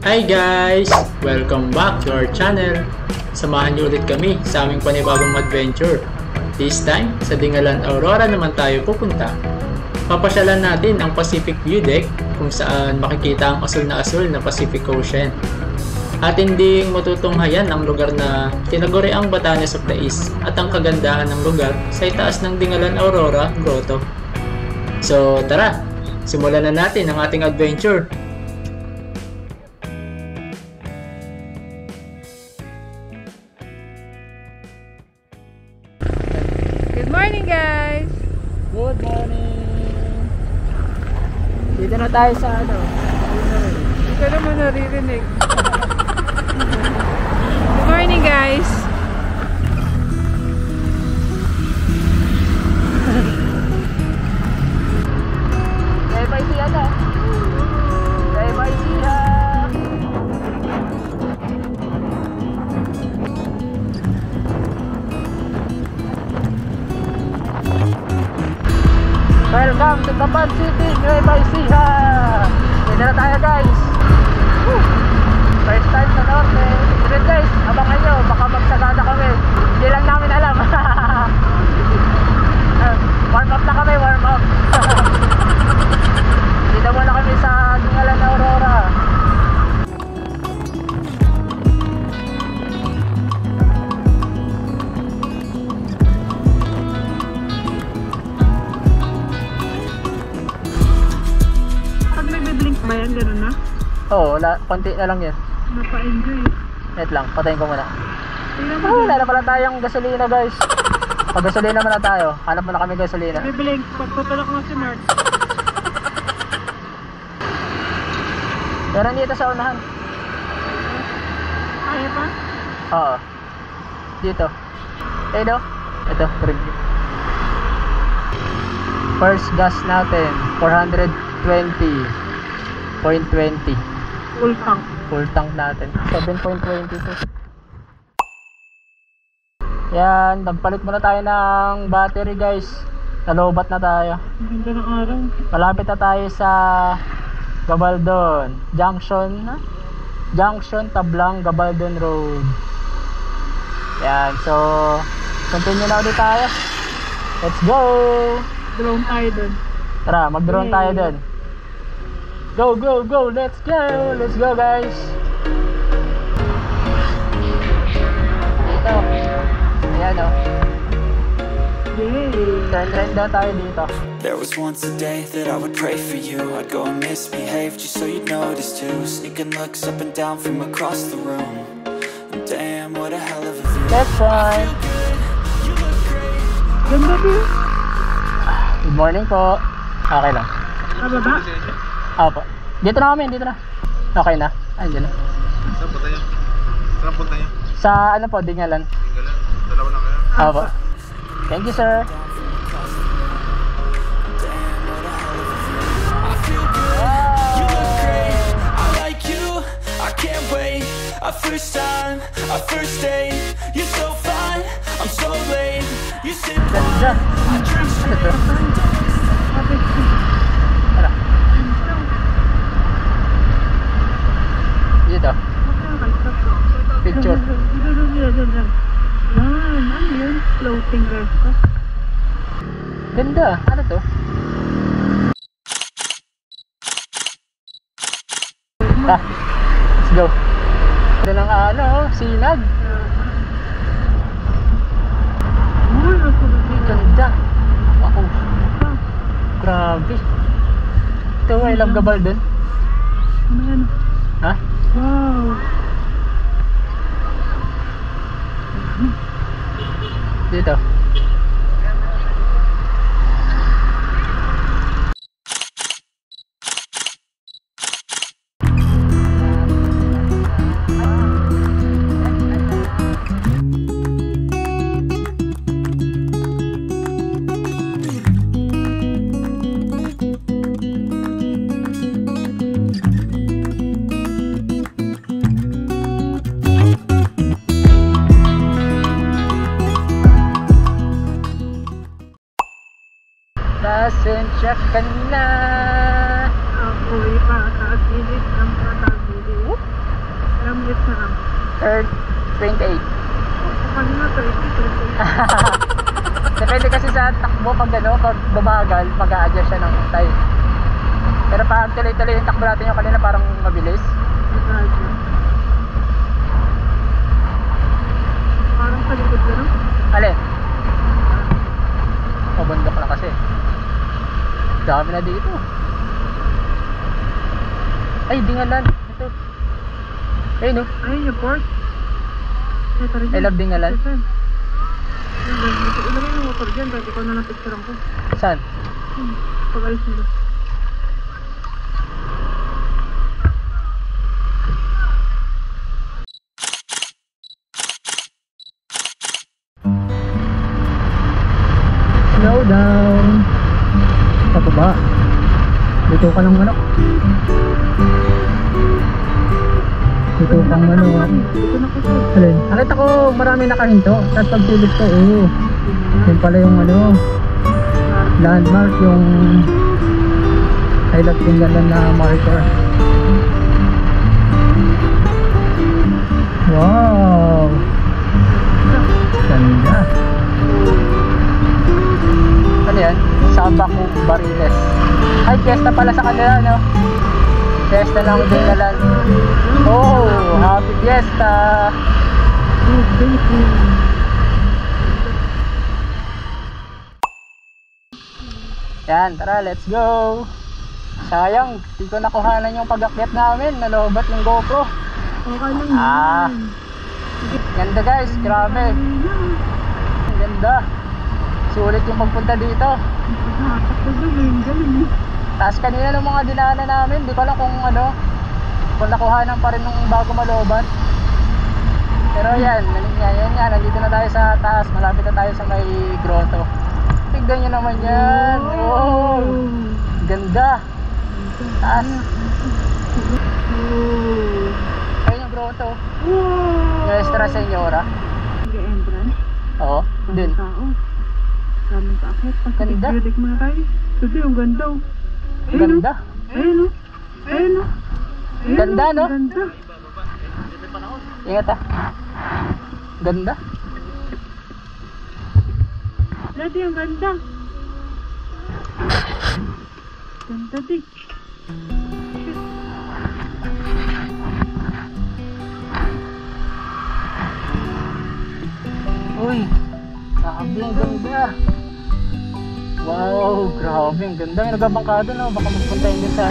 Hi guys! Welcome back to our channel. Samahan niyo ulit kami sa aming panibagong adventure. This time, sa Dingalan Aurora naman tayo pupunta. Papasyalan natin ang Pacific View Deck kung saan makikita ang asul na Pacific Ocean. At hindi matutunghayan ang lugar na tinaguriang Batanes of the East at ang kagandahan ng lugar sa itaas ng Dingalan Aurora Grotto. So tara, simulan na natin ang ating adventure. Good morning guys! Good morning! Dito na tayo sa ano? Hindi ko naman naririnig. Good morning guys! Bye-bye siya na! Bye-bye siya! Welcome to Tapan City, Nueva Ecija! Dito na tayo guys! Woo! First time sa Norte. Sige guys, abangan nyo, baka magsagana kami. Hindi lang namin alam. Warm up na kami, warm up. Dito muna kami sa Dingalan Aurora. Pag may blink ba yan, gano'n na? Oo, konti na lang yun. Napa-enjoy. Wait lang, patayin ko muna. Tingnan mo. Wala na pala tayong gasolina guys. Pag gasolina muna tayo, hanap muna kami gasolina. May blink. Pagpapalak mo si Mark. Meron dito sa unahan. Kaya pa? Oo. Dito. Ito. Ito, review. First gas natin, 420.20. Full tank. Full tank natin, 7.22. Yan, nagpalit muna tayo ng battery guys. Nalobat na tayo. Ang ganda ng araw. Malapit na tayo sa Gabaldon Junction, Tablang, Gabaldon Road. Yan, so continue na ulit tayo. Let's go! Drone tayo dun. Tara, mag-drone tayo dun. Go, go, go! Let's go! Let's go guys! Dito. Ayan o. Yay! Turn down tayo dito. There was once a day that I would pray for you. I'd go and misbehave just so you'd notice too. Sneaking looks up and down from across the room. Damn, what a hell of a view. Let's run! Ganda din. Good morning po. Okay lang. Kababa? Opo. Dito na kami, dito na. Okay na. Ay, dyan na. Saan punta nyo? Saan punta nyo? Sa ano po, Dingalan. Tinggalan. Dalawa na kayo? Opo. Thank you sir. You look great, I like you, I can't wait. Our first time, our first date. You're so fine, I'm so late. You sit Ganda. I drink Ano to? Sabi ko. Tara. Dito. Picture. Yan, ano yun? Floating restaurant. Ganda. Ano to? Ah, let's go. Ito ng ano, sinag. Uy, ang sarap. Ganda. Ako. Grabe. Ito, I love Gabaldon. Ano yan? Ha? Wow! Dito. Pasensya ka na. Ang uwi pa, taas-init ang patagili. or 28? Paano nga 30, 30. Depende kasi sa takbo pag pag babagal, mag-a-adjust siya ng time. Pero pag tuloy-tuloy yung takbo natin yung kanina parang mabilis. Parang sa likod na, no? Alin? Bundok na kasi. Dami na dito. Ay, Dingalan. Ito. Ayun no. Ayun yung port. I love Dingalan. Ilagay yung motor dyan, kahit ikaw na lang picturean ko. Saan? Pag-alis nila. Slow down. Pababa. Dito ka ng manok. Dito kang manok. Dito na ko sir. Alin? Nakita ko marami nakahinto. Tapos pag silip ko, yun pala yung landmark, yung I love Dingalan na marker. Wow! Ganda. Ano yan? Sabaco Bariles. Ay, fiesta pala sa kanila, no? Fiesta ng Dingalan. Oh, happy fiesta! Yan, tara, let's go! Sayang, di ko nakuhanan yung pag-akyat namin. Nalobat yung GoPro. Okay lang yan. Ganda guys, grabe. Ang ganda. Sulit yung pagpunta dito. Nakakapag na yung galing eh. Tapos kanina ng mga dinaanan namin, di ko alam kung kung nakuhanan pa rin nung bago malobat. Pero yan, nandito na tayo sa taas. Malapit na tayo sa may grotto. Tignan nyo naman yan. Oh, ganda. Taas. Ayun yung grotto. Nuestra Señora. Entrance. Oo, dun. Tao. Daming kaakit. Ganda. Pacific muna tayo. Sabi, ang ganda oh. Ganda. Ayun oh. Ayun oh. Ayun, Ganda, oh. no? Ganda. Ingat ah. Ganda. Dati, ang ganda. Ganda di. Uy, grabe ang ganda. Wow, grabe ang ganda. May nagbabangkado, no? Baka magpunta yun din sa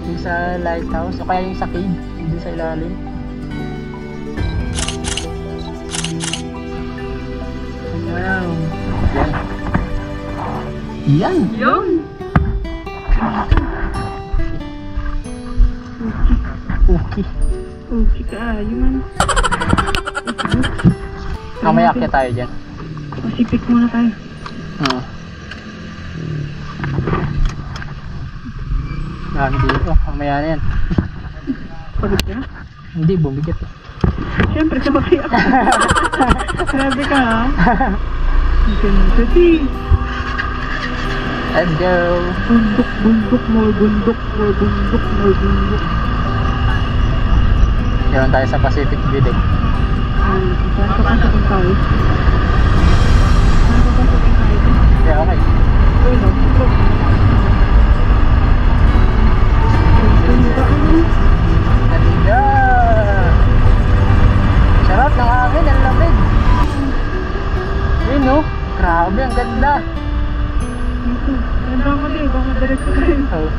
yung sa lighthouse o kaya yung sa cave dun sa ilalim. Wow. Yan. Yun. Okay. Okay ka, man. Mamaya akyat tayo dyan. Pacific muna tayo. Oo. Dami dito. Mamaya na yan. Pagod ka? Hindi, bumigat eh. Siyempre, sabagay ako. Grabe ka ha? Ang ganda di. Let's go. Bundok, bundok, more bundok, more bundok, more bundok. Yaman tayo sa Pacific View Deck. Ay, saan ka pasok tayo? Saan ka pasok tayo? Kaya okay. Uy, no? Ganda! Sarap ng hangin, ang lamig. Yun no? Grabe, ang ganda. Ito, ganda ka di, baka diretso tayo. Oh.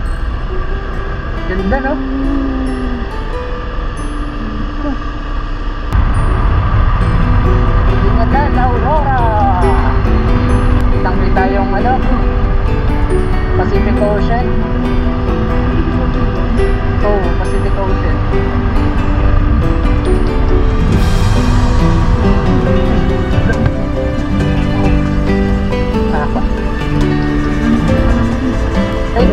Ganda no? Dingalan, Aurora! Kitang-kita yung Pacific Ocean. Oh, Pacific Ocean. Apa? Ay,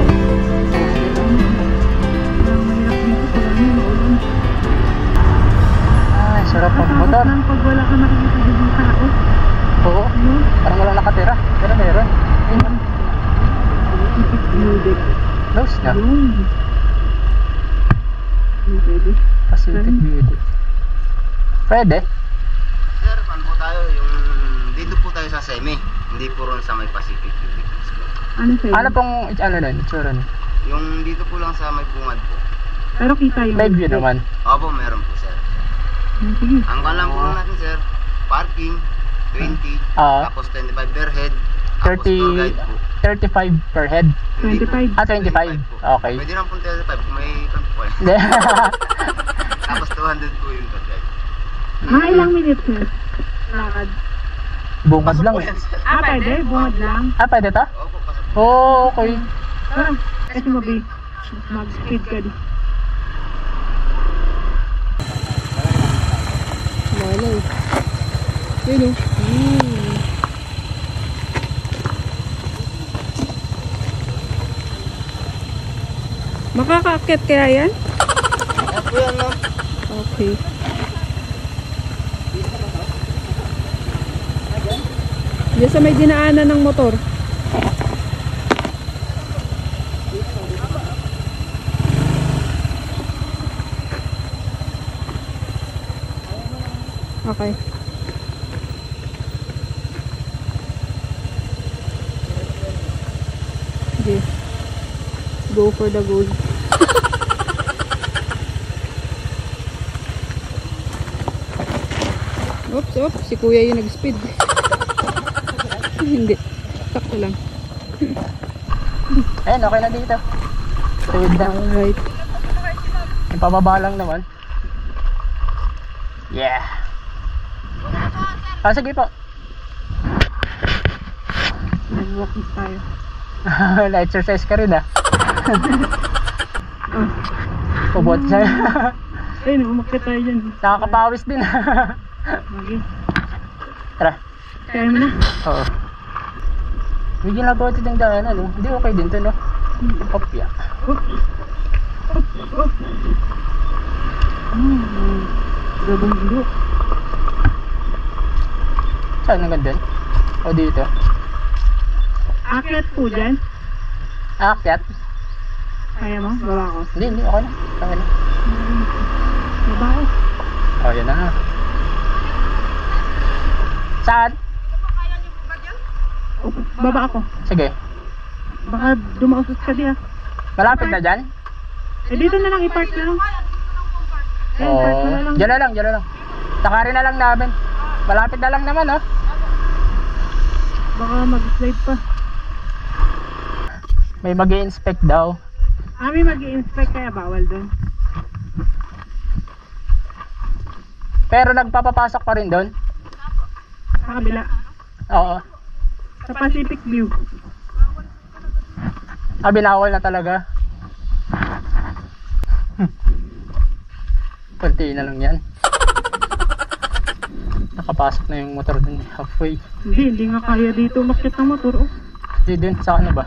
sarap magmotor. Nang pag wala ka nakikita ng tao. Oo, parang walang nakatira. Pero meron. Ayun. Pacific View Deck. Close na. Yun. Yun, pwede. Pacific View Deck. Pwede. Sir, pan po tayo yung dito po tayo sa semi. Hindi po ron sa may Pacific Philippines po. Ano sa'yo? Ano pong, ano nun, itsura nun? Yung dito po lang sa may bungad po. Pero kita yung... Live view naman. Opo, meron po sir. Sige. Ang lang po natin sir, parking, 20, tapos 25 per head, tapos tour guide po. 35 per head. 25. Ah, 25. Okay. Pwede lang po 35 kung may kanto po eh. Hindi. Tapos 200 po yung tour guide. Mga ilang minutes sir? Lakad. Bungad lang. Po yan, sir. Pwede? Bungad lang. Pwede ta? Opo, pasok. Oh, okay. Tara, kasi mag-speed ka di. Malay. Yun o. Makaka-akit kaya yan? Yan po yan ma'am. Okay. Diyan sa may dinaanan ng motor. Okay. Okay. Go for the goal. Oops, si kuya yung nag-speed. Hindi. Sakto lang. Ayun, okay na dito. Tuwid na. Alright. Yung pababa lang naman. Yeah. Sige po. Nag-walking tayo. Na-exercise ka rin Pabot siya. Ayun, umakit tayo dyan. Nakakapawis din. Okay. Tara. Kaya mo na. Oo. May ginagawa ito ng daanan, no? Hindi okay din ito, no? Kopya. Gabong ilo. Saan ang ganda? O dito? Akyat po dyan. Aakyat? Kaya mo? Baba ko. Hindi, okay na. Okay na. Baba ko. O, yan na. Saan? Baba ako. Sige. Baka dumausot ka di ah. Malapit na dyan? Eh dito na lang, i-park na lang. Ayan, park Oo. na lang. Diyan na lang, diyan na lang. Takarin na lang namin. Malapit na lang naman, oh. Baka mag-slide pa. May mag-i-inspect daw. May mag-i-inspect kaya bawal doon. Pero nagpapapasok pa rin doon? Sa kabila. Oo. Sa Pacific View. Binawal na talaga. Kunti na lang yan. Nakapasok na yung motor dun halfway. Hindi nga kaya dito umakyat ng motor. Oh. Hindi dun, sa ano ba?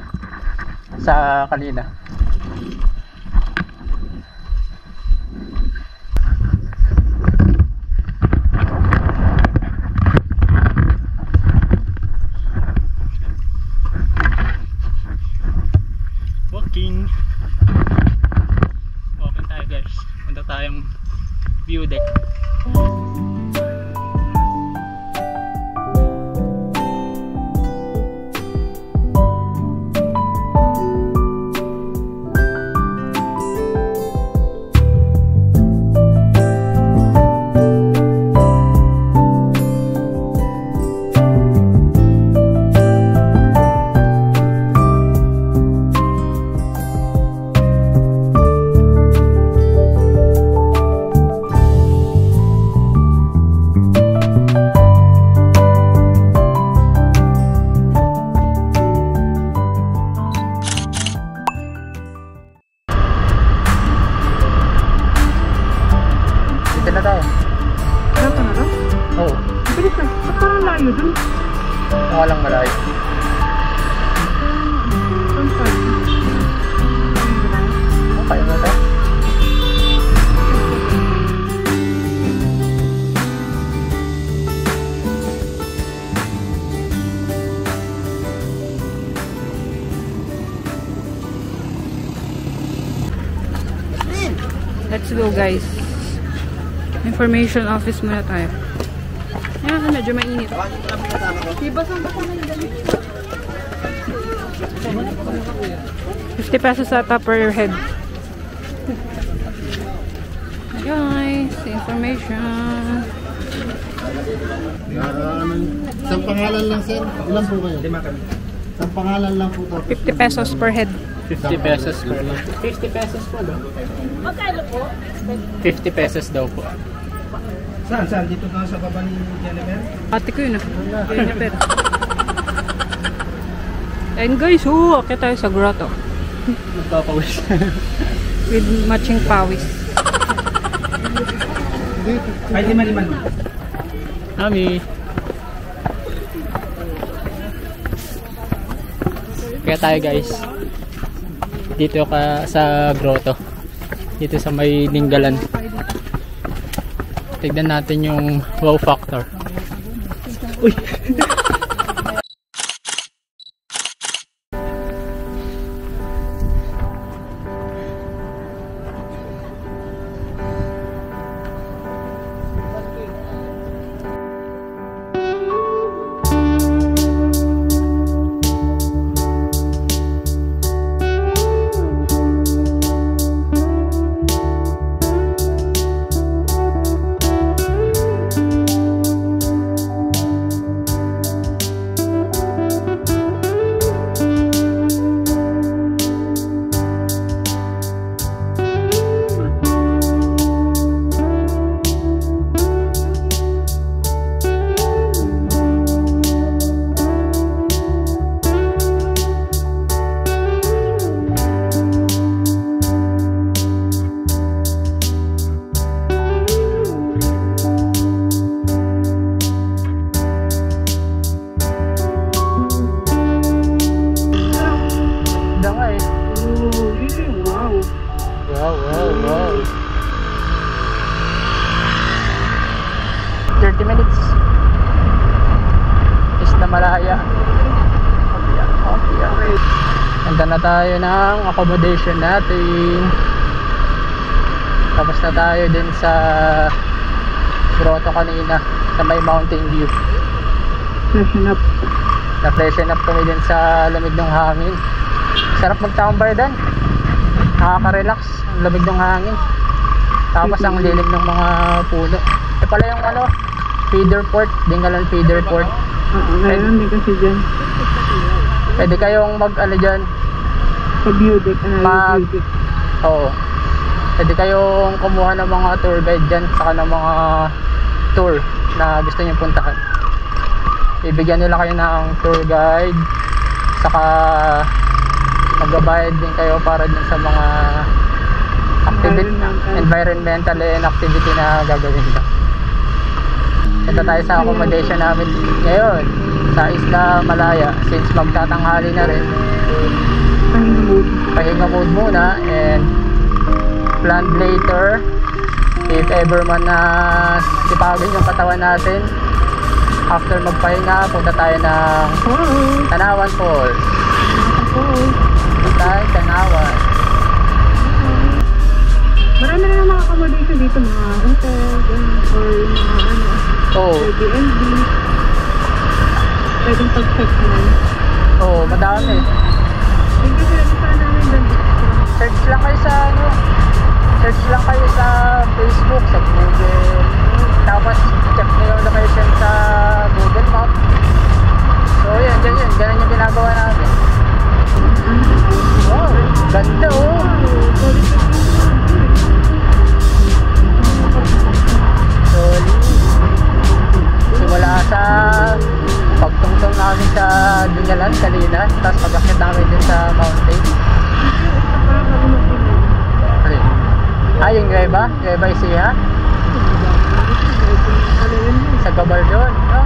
Sa kanina. Walking tayo guys. Punta tayong view deck. Dito na tayo. Kaya ka na ba? Oo. Bilis na. Ba't parang layo dun? Mukha lang malayo. Saan tayo? Okay na tayo. Let's go guys. Information office muna tayo. Yan, medyo mainit. Diba saan ba kami galing? 50 pesos ata per head. Guys, information. Isang pangalan lang, sir. Ilan po kayo? 5 kami. Isang pangalan lang po. 50 pesos per head. 50 pesos per lang. 50 pesos po daw. Magkano po? 50 pesos daw po. Saan? Dito na sa baba ni Jennifer? Ate ko yun ah. Jennifer. And guys, akit tayo sa grotto. Magpapawis. With matching pawis. Ay, liman. Mami. Kaya tayo guys. Dito ka sa grotto. Dito sa may Ninggalan. Tignan natin yung wow factor. Uy! Wow. 30 minutes. Is na Malaya. Okay. Handa na tayo ng accommodation natin. Tapos na tayo din sa grotto kanina sa may mountain view. Freshen up. Na-freshen up kami din sa lamig ng hangin. Sarap magtambay din. Nakaka-relax. Ang lamig ng hangin. Tapos ang lilim ng mga puno. E pala yung feeder port. Dingalan feeder port. Meron din kasi dyan. Pwede kayong dyan. Pag-view deck. Oo. Pwede kayong kumuha ng mga tour guide dyan. Saka ng mga tour na gusto nyo puntahan. Ibigyan nila kayo ng tour guide. Saka magbabayad din kayo para din sa mga environmental and activity na gagawin nila. Ito tayo sa accommodation namin ngayon sa Isla Malaya. Since magtatanghali na rin, pahinga mode muna and plan later if ever man na sipagin yung katawan natin. After magpahinga, punta tayo ng Tanawan Falls. Tanawan. Marami na mga accommodation dito, mga hotel, or mga Airbnb. Pwedeng pag-check naman. Oo, madami. Hindi kasi saan namin doon. Search lang kayo sa Facebook, sa Google. Tapos check nyo yung location sa Google Map. So yun, ganyan yung ginagawa namin. Wow, ganda oh. Solid. Simula sa pagtungtong namin sa Dingalan kanina, tapos pag-akit namin din sa mountain. Yung Nueva Ecija sa Gabardon, no?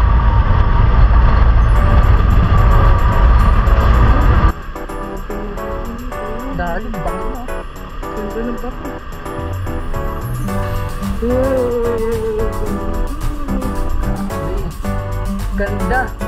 Dali, bangin mo. Ganda ng bako. Ganda.